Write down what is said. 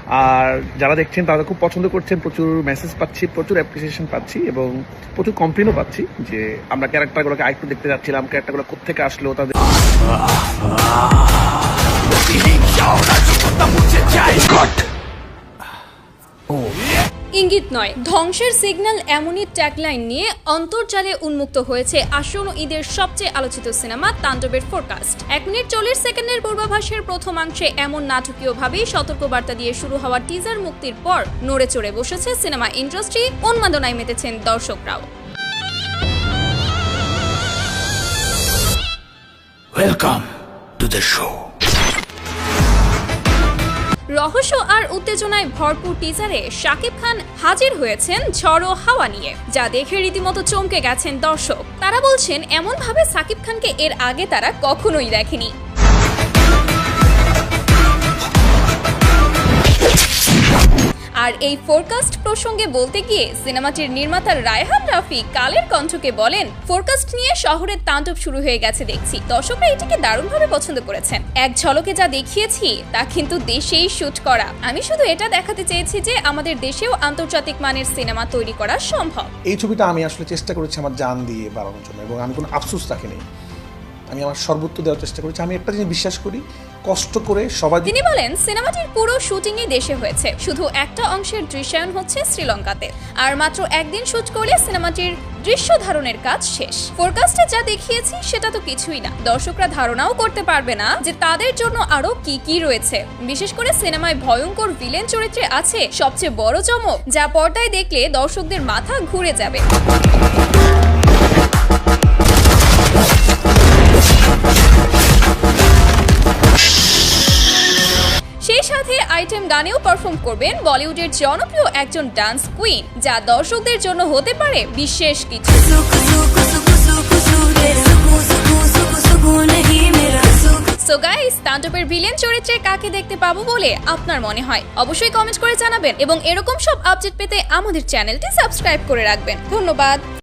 আর যারা দেখছেন তারা খুব পছন্দ করছেন, প্রচুর মেসেজ পাচ্ছি, প্রচুর অ্যাপ্রিসিয়েশন পাচ্ছি এবং প্রচুর কমপ্লেনও পাচ্ছি যে আমরা ক্যারেক্টারগুলোকে আরেকটু দেখতে যাচ্ছিলাম, ক্যারেক্টারগুলো কোত্থেকে আসলো তাদের। ইঙ্গিত নয়, ধ্বংসের সিগন্যাল এমনই ট্যাগলাইন নিয়ে অন্তর্জালে উন্মুক্ত হয়েছে আসন্ন ঈদের সবচেয়ে আলোচিত সিনেমা তাণ্ডবের ফোরকাস্ট। 1 মিনিট 40 সেকেন্ডের পূর্বাভাসের প্রথমাংশে এমন নাটকীয়ভাবেই সতর্কবার্তা দিয়ে শুরু হওয়া টিজার মুক্তির পর নড়ে চড়ে বসেছে সিনেমা ইন্ডাস্ট্রি, উন্মাদনায় মেতেছেন দর্শকরাও। Welcome to the show. রহস্য আর উত্তেজনায় ভরপুর টিজারে শাকিব খান হাজির হয়েছেন ঝড়ো হাওয়া নিয়ে, যা দেখে রীতিমতো চমকে গেছেন দর্শক। তারা বলছেন এমন ভাবে শাকিব খানকে এর আগে তারা কখনোই দেখেনি। আর এই ফোরকাস্ট প্রসঙ্গে বলতে গিয়ে সিনেমাটির নির্মাতা রায়হান রাফি কালের কণ্ঠকে বলেন, ফোরকাস্ট নিয়ে শহরের তাণ্ডব শুরু হয়ে গেছে দেখছি। দর্শকরা এটিকে দারুণভাবে পছন্দ করেছেন। এক ঝলকে যা দেখিয়েছি তা কিন্তু দেশেই শুট করা। আমি শুধু এটা দেখাতে চেয়েছি যে আমাদের দেশেও আন্তর্জাতিক মানের সিনেমা তৈরি করা সম্ভব। এই ছবিটা আমি আসলে চেষ্টা করেছি আমার জান দিয়ে বানানোর জন্য এবং আমি কোনো আফসোস রাখিনি। আমি আমার সর্বোচ্চ দেওয়ার চেষ্টা করেছি। আমি একটা জিনিস বিশ্বাস করি, কষ্ট করে সবাই। তিনি বলেন সিনেমাটির পুরো শুটিংই দেশে হয়েছে, শুধু একটা অংশের দৃশ্যায়ন হচ্ছে শ্রীলঙ্কাতে। আর মাত্র একদিন শুট করলে সিনেমাটির দৃশ্য ধারণের কাজ শেষ। ফোরকাস্টে যা দেখিয়েছি সেটা তো কিছুই না। দর্শকরা ধারণাও করতে পারবে না যে তাদের জন্য আরো কি কি রয়েছে। বিশেষ করে সিনেমায় ভয়ঙ্কর ভিলেন চরিত্রে আছে সবচেয়ে বড় চমক, যা পর্দায় দেখলে দর্শকদের মাথা ঘুরে যাবে। সেই সাথে আইটেম গানেও পারফর্ম করবেন বলিউডের জনপ্রিয় একজন ডান্স কুইন, যা দর্শকদের জন্য হতে পারে বিশেষ কিছু। সো গাইস, তাণ্ডবের ভিলেন চরিত্রে কাকে দেখতে পাবো বলে আপনার মনে হয় অবশ্যই কমেন্ট করে জানাবেন এবং এরকম সব আপডেট পেতে আমাদের চ্যানেলটি সাবস্ক্রাইব করে রাখবেন। ধন্যবাদ।